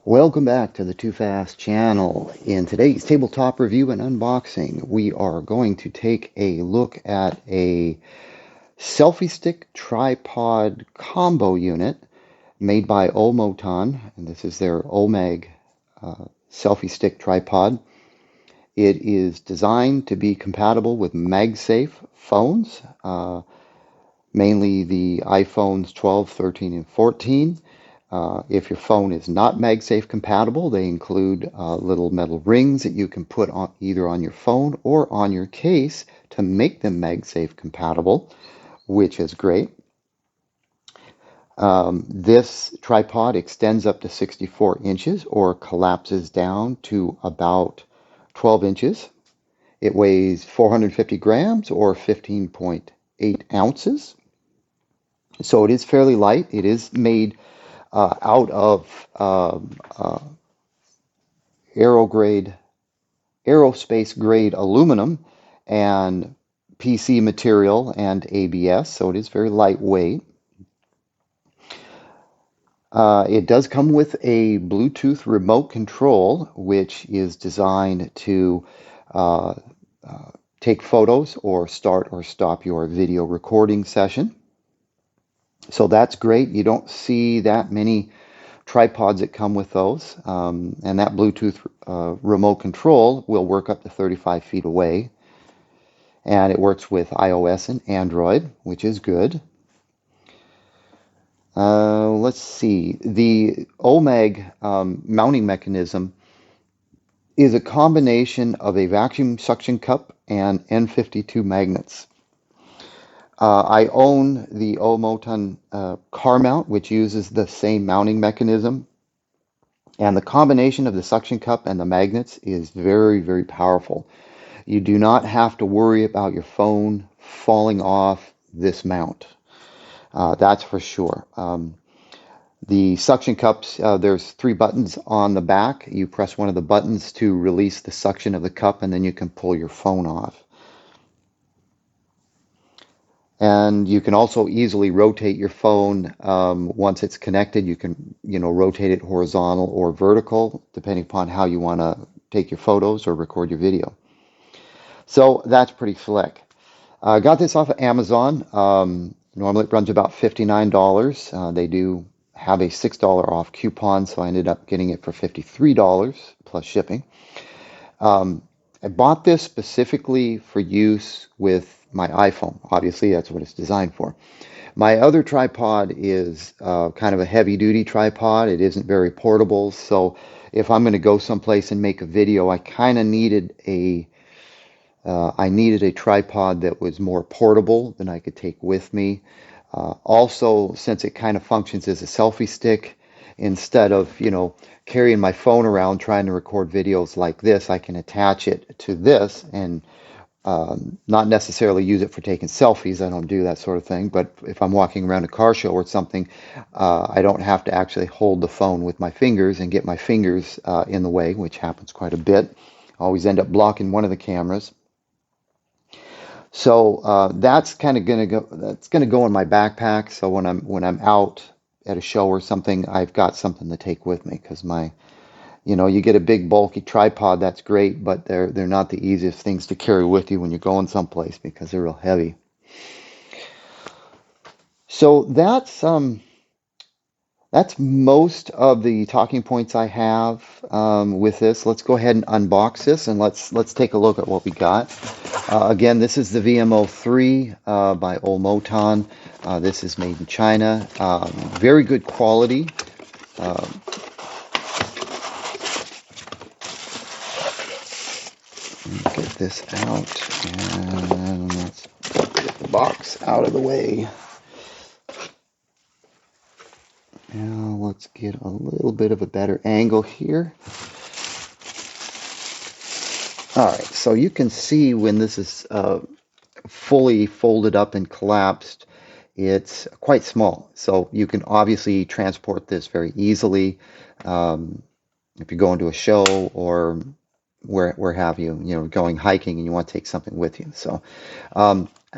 Welcome back to the Too Fast channel. In today's tabletop review and unboxing, we are going to take a look at a selfie stick tripod combo unit made by Omoton, and this is their OMAG selfie stick tripod. It is designed to be compatible with MagSafe phones, mainly the iPhones 12, 13, and 14. If your phone is not MagSafe compatible, they include little metal rings that you can put on either on your phone or on your case to make them MagSafe compatible, which is great. This tripod extends up to 64 inches or collapses down to about 12 inches. It weighs 450 grams or 15.8 ounces. So it is fairly light. It is made out of aero grade, aerospace grade aluminum and PC material and ABS, so it is very lightweight. It does come with a Bluetooth remote control, which is designed to uh, take photos or start or stop your video recording session. So that's great. You don't see that many tripods that come with those. And that Bluetooth remote control will work up to 35 feet away. And it works with iOS and Android, which is good. Let's see. The OMAG mounting mechanism is a combination of a vacuum suction cup and N52 magnets. I own the Omoton car mount, which uses the same mounting mechanism. And the combination of the suction cup and the magnets is very, very powerful. You do not have to worry about your phone falling off this mount. That's for sure. The suction cups, there's three buttons on the back. You press one of the buttons to release the suction of the cup, and then you can pull your phone off. And you can also easily rotate your phone once it's connected. You can, rotate it horizontal or vertical, depending upon how you want to take your photos or record your video. So that's pretty slick. I got this off of Amazon. Normally it runs about $59. They do have a $6 off coupon, so I ended up getting it for $53 plus shipping. I bought this specifically for use with my iPhone. Obviously, that's what it's designed for. My other tripod is kind of a heavy-duty tripod. It isn't very portable, so if I'm going to go someplace and make a video, I kind of needed a tripod that was more portable than I could take with me. Also, since it kind of functions as a selfie stick, instead of, carrying my phone around trying to record videos like this, I can attach it to this and not necessarily use it for taking selfies. I don't do that sort of thing. But if I'm walking around a car show or something, I don't have to actually hold the phone with my fingers and get my fingers in the way, which happens quite a bit. I always end up blocking one of the cameras. So that's kind of gonna go. That's gonna go in my backpack. So when I'm out at a show or something, I've got something to take with me because you get a big bulky tripod. That's great, but they're not the easiest things to carry with you when you're going someplace because they're real heavy. So that's most of the talking points I have with this. Let's go ahead and unbox this and let's take a look at what we got. Again, this is the VMO3 by Omoton. This is made in China. Very good quality. Get this out and let's get the box out of the way. Now let's get a little bit of a better angle here. All right, so you can see when this is fully folded up and collapsed, it's quite small. So you can obviously transport this very easily if you're going to a show or where have you, going hiking and you want to take something with you. So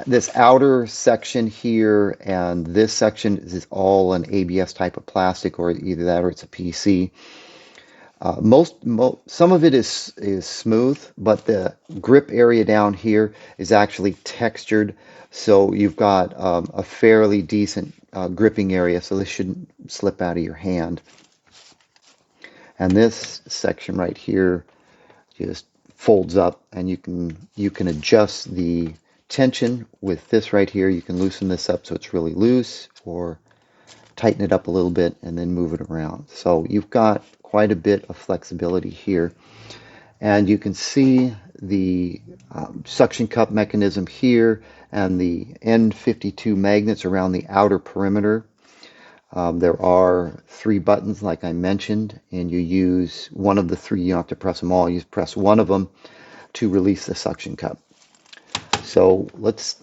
this outer section here and this section is all an ABS type of plastic, or either that or it's a PC. Some of it is smooth, but the grip area down here is actually textured, so you've got a fairly decent gripping area, so this shouldn't slip out of your hand. And this section right here just folds up, and you can adjust the tension with this right here. You can loosen this up so it's really loose, or tighten it up a little bit and then move it around. So you've got quite a bit of flexibility here. And you can see the suction cup mechanism here and the N52 magnets around the outer perimeter. There are 3 buttons, like I mentioned, and you use one of the 3. You don't have to press them all. You press one of them to release the suction cup. So this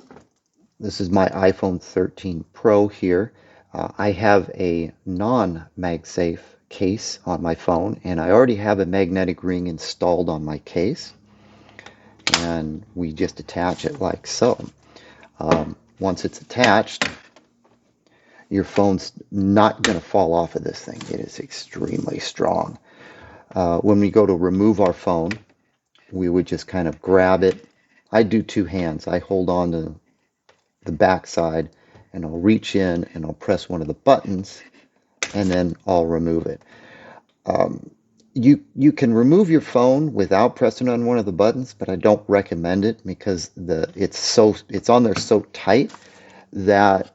is my iPhone 13 Pro here. I have a non-MagSafe case on my phone, and I already have a magnetic ring installed on my case. And we just attach it like so. Once it's attached, your phone's not going to fall off of this thing. It is extremely strong. When we go to remove our phone, we would just kind of grab it. I do 2 hands. I hold on to the back side, and I'll reach in and I'll press one of the buttons, and then I'll remove it. You can remove your phone without pressing on one of the buttons, but I don't recommend it because it's on there so tight that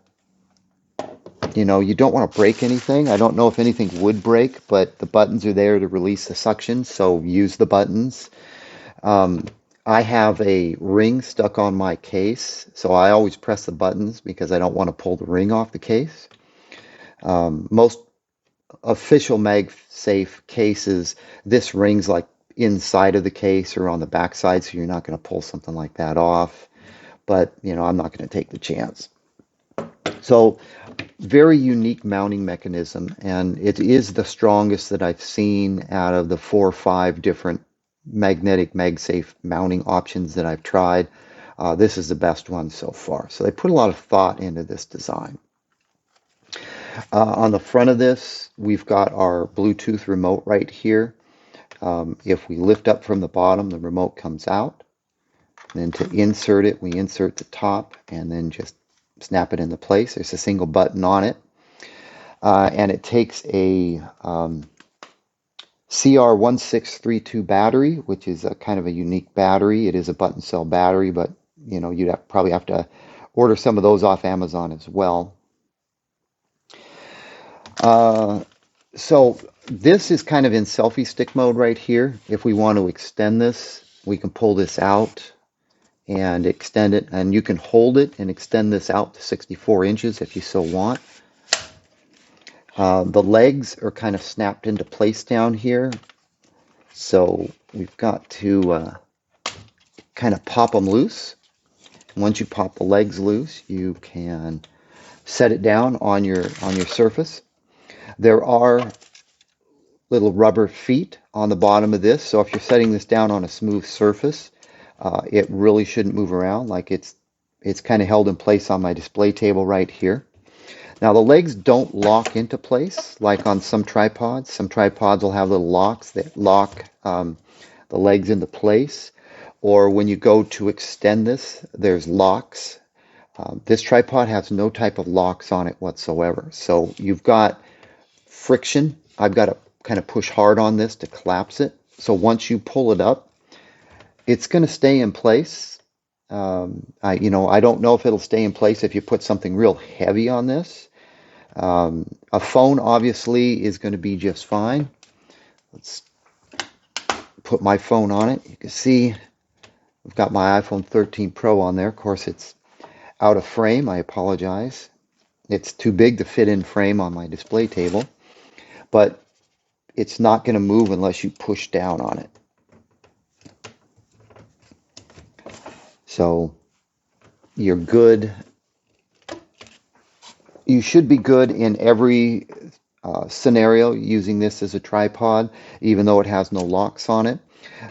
you don't want to break anything. I don't know if anything would break, but the buttons are there to release the suction, so use the buttons. I have a ring stuck on my case, so I always press the buttons because I don't want to pull the ring off the case. Most official MagSafe cases, this ring's like inside of the case or on the back side, so you're not going to pull something like that off. But, I'm not going to take the chance. So, very unique mounting mechanism, and it is the strongest that I've seen out of the 4 or 5 different magnetic MagSafe mounting options that I've tried. This is the best one so far. So they put a lot of thought into this design. On the front of this, we've got our Bluetooth remote right here. If we lift up from the bottom, the remote comes out. And then to insert it, we insert the top and then just snap it into place. There's a single button on it. And it takes a CR1632 battery, which is a kind of a unique battery. It is a button cell battery, but you'd probably have to order some of those off Amazon as well. So this is kind of in selfie stick mode right here. If we want to extend this, we can pull this out and extend it, and you can hold it and extend this out to 64 inches if you so want. The legs are kind of snapped into place down here, so we've got to kind of pop them loose. Once you pop the legs loose, you can set it down on your surface. There are little rubber feet on the bottom of this, so if you're setting this down on a smooth surface, it really shouldn't move around. Like it's kind of held in place on my display table right here. Now the legs don't lock into place like on some tripods. Some tripods will have little locks that lock the legs into place. Or when you go to extend this, there's locks. This tripod has no type of locks on it whatsoever. So you've got friction. I've got to kind of push hard on this to collapse it. So once you pull it up, it's going to stay in place. I don't know if it'll stay in place if you put something real heavy on this. A phone obviously is going to be just fine. Let's put my phone on it. You can see I've got my iPhone 13 Pro on there. Of course, it's out of frame. I apologize. It's too big to fit in frame on my display table, but it's not going to move unless you push down on it. So you're good. You should be good in every scenario using this as a tripod, even though it has no locks on it.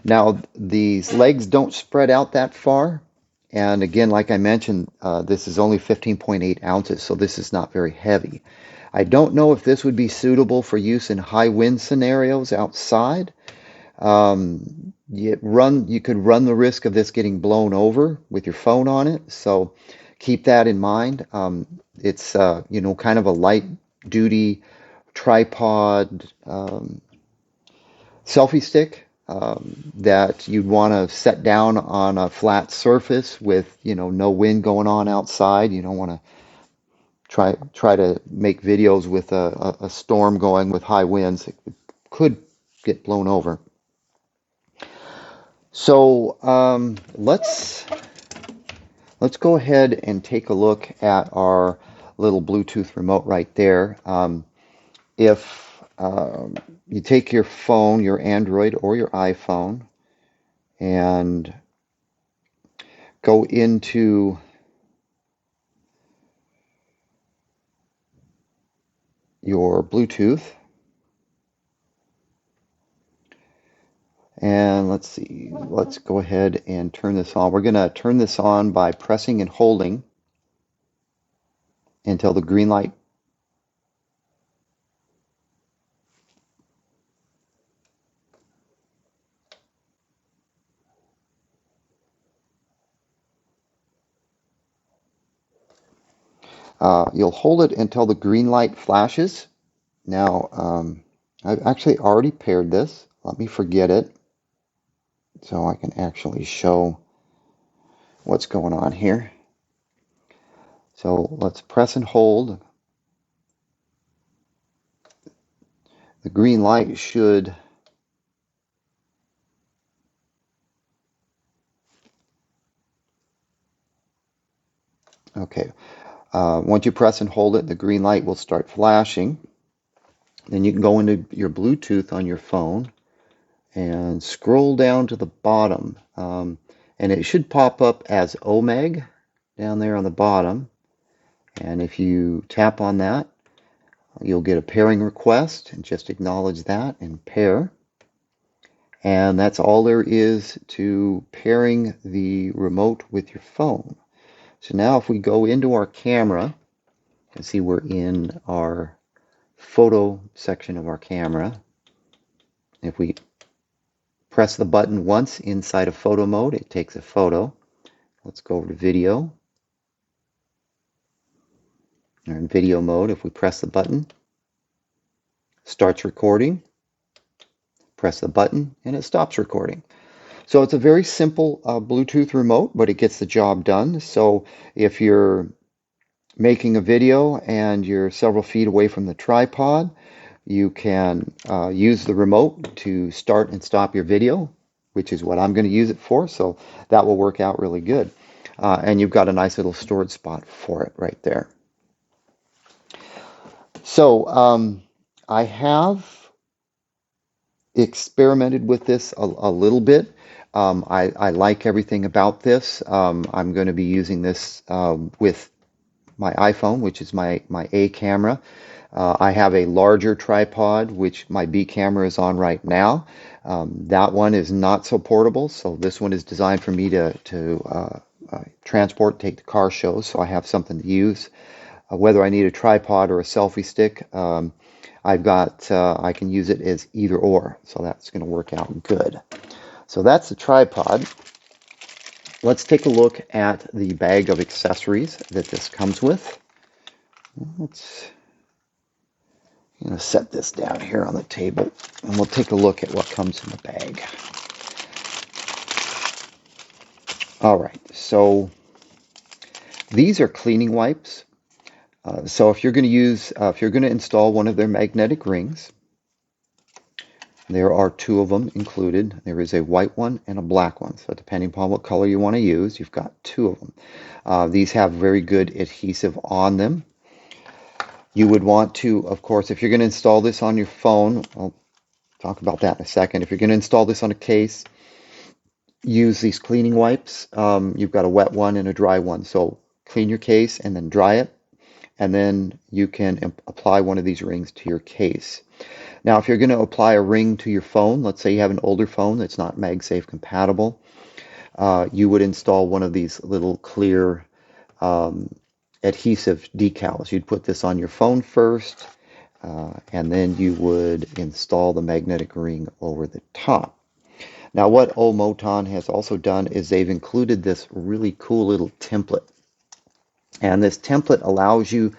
Now, these legs don't spread out that far. And again, like I mentioned, this is only 15.8 ounces, so this is not very heavy. I don't know if this would be suitable for use in high wind scenarios outside. You could run the risk of this getting blown over with your phone on it, so keep that in mind. It's kind of a light duty tripod selfie stick that you'd want to set down on a flat surface with no wind going on outside. You don't want to try to make videos with a storm going with high winds. It could get blown over. So let's go ahead and take a look at our little Bluetooth remote right there. If you take your phone, your Android or your iPhone, and go into your Bluetooth, and let's see, let's go ahead and turn this on. We're going to turn this on by pressing and holding until the green light. You'll hold it until the green light flashes. Now, I've actually already paired this. Let me forget it so I can actually show what's going on here. So let's press and hold. The green light should okay. Once you press and hold it, the green light will start flashing. Then you can go into your Bluetooth on your phone and scroll down to the bottom. And it should pop up as OMEG down there on the bottom. And if you tap on that, you'll get a pairing request, and just acknowledge that and pair. And that's all there is to pairing the remote with your phone. So now if we go into our camera, you can see we're in our photo section of our camera. If we press the button once inside of photo mode, it takes a photo. Let's go over to video. We're in video mode. If we press the button, starts recording. Press the button and it stops recording. So it's a very simple Bluetooth remote, but it gets the job done. So if you're making a video and you're several feet away from the tripod, you can use the remote to start and stop your video, which is what I'm going to use it for. So that will work out really good. And you've got a nice little storage spot for it right there. So I have experimented with this a little bit. I like everything about this. I'm going to be using this with my iPhone, which is my A camera. I have a larger tripod, which my B camera is on right now. That one is not so portable, so this one is designed for me to transport, take to car shows, so I have something to use. Whether I need a tripod or a selfie stick, I can use it as either or, so that's going to work out good. So that's the tripod. Let's take a look at the bag of accessories that this comes with. I'm going to set this down here on the table, and we'll take a look at what comes in the bag. All right, so these are cleaning wipes. So if you're going to install one of their magnetic rings, there are two of them included. There is a white one and a black one. So depending upon what color you want to use, you've got two of them. These have very good adhesive on them. You would want to, of course, if you're going to install this on your phone, I'll talk about that in a second. If you're going to install this on a case, use these cleaning wipes. You've got a wet one and a dry one. So clean your case and then dry it. And then you can apply one of these rings to your case. Now, if you're going to apply a ring to your phone, let's say you have an older phone that's not MagSafe compatible, you would install one of these little clear adhesive decals. You'd put this on your phone first, and then you would install the magnetic ring over the top. Now, what Omoton has also done is they've included this really cool little template. And this template allows you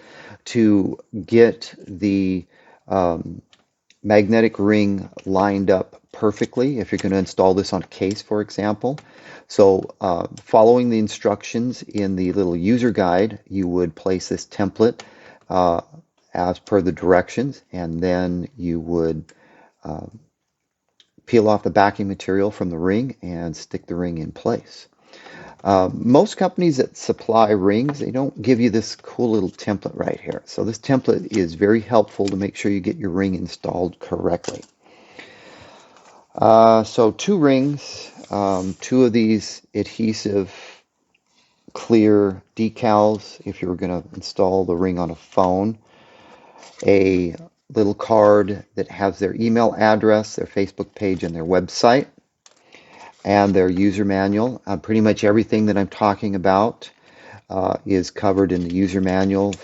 to get the magnetic ring lined up perfectly if you're going to install this on a case, for example. So following the instructions in the little user guide, you would place this template as per the directions, and then you would peel off the backing material from the ring and stick the ring in place. Most companies that supply rings, they don't give you this cool little template right here. So this template is very helpful to make sure you get your ring installed correctly. So two rings, two of these adhesive clear decals if you were going to install the ring on a phone, a little card that has their email address, their Facebook page, and their website, and their user manual. Pretty much everything that I'm talking about is covered in the user manual.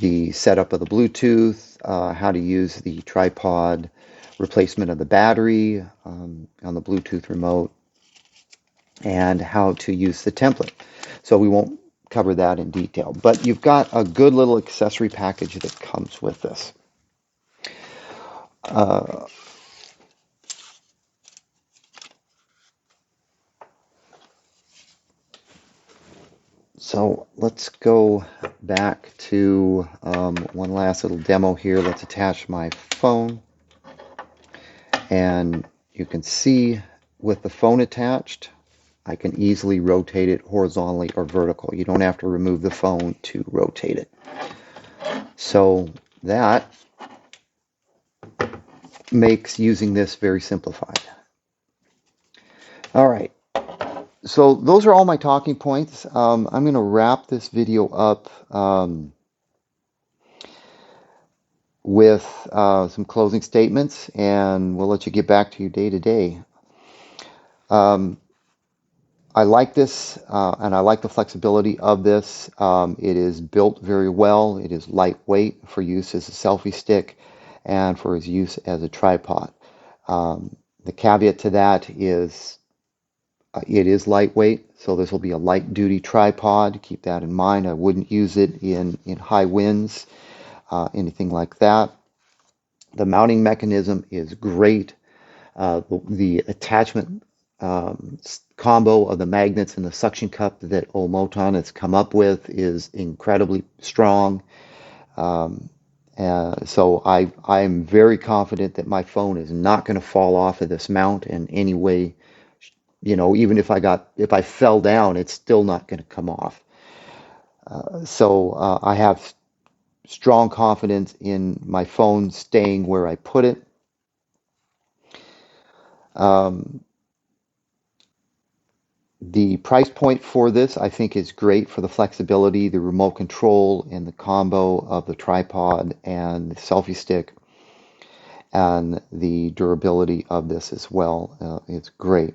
The setup of the Bluetooth, how to use the tripod, replacement of the battery on the Bluetooth remote, and how to use the template. So we won't cover that in detail, but you've got a good little accessory package that comes with this. So let's go back to one last little demo here. Let's attach my phone, and you can see with the phone attached, I can easily rotate it horizontally or vertical. You don't have to remove the phone to rotate it. So that makes using this very simplified. All right. So those are all my talking points. I'm going to wrap this video up with some closing statements, and we'll let you get back to your day to day. I like this, and I like the flexibility of this. It is built very well. It is lightweight for use as a selfie stick and for its use as a tripod. The caveat to that is it is lightweight, so this will be a light-duty tripod. Keep that in mind. I wouldn't use it in high winds, anything like that. The mounting mechanism is great. The attachment combo of the magnets and the suction cup that Omoton has come up with is incredibly strong. So I am very confident that my phone is not going to fall off of this mount in any way. You know, even if I fell down, it's still not going to come off. So I have strong confidence in my phone staying where I put it. The price point for this, I think, is great for the flexibility, the remote control, and the combo of the tripod and the selfie stick, and the durability of this as well. It's great.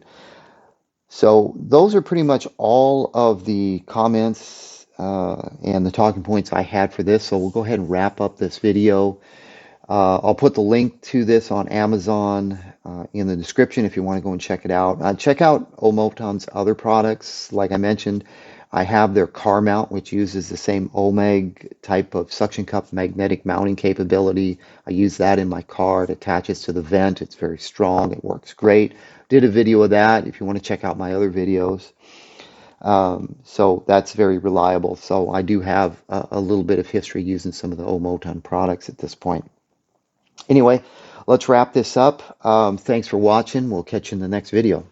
So those are pretty much all of the comments and the talking points I had for this. So we'll go ahead and wrap up this video. I'll put the link to this on Amazon in the description if you want to go and check it out. Check out Omoton's other products. Like I mentioned, I have their car mount, which uses the same OMEG type of suction cup magnetic mounting capability. I use that in my car. It attaches to the vent. It's very strong. It works great. Did a video of that if you want to check out my other videos. So that's very reliable. So I do have a little bit of history using some of the Omoton products at this point. Anyway, let's wrap this up. Thanks for watching. We'll catch you in the next video.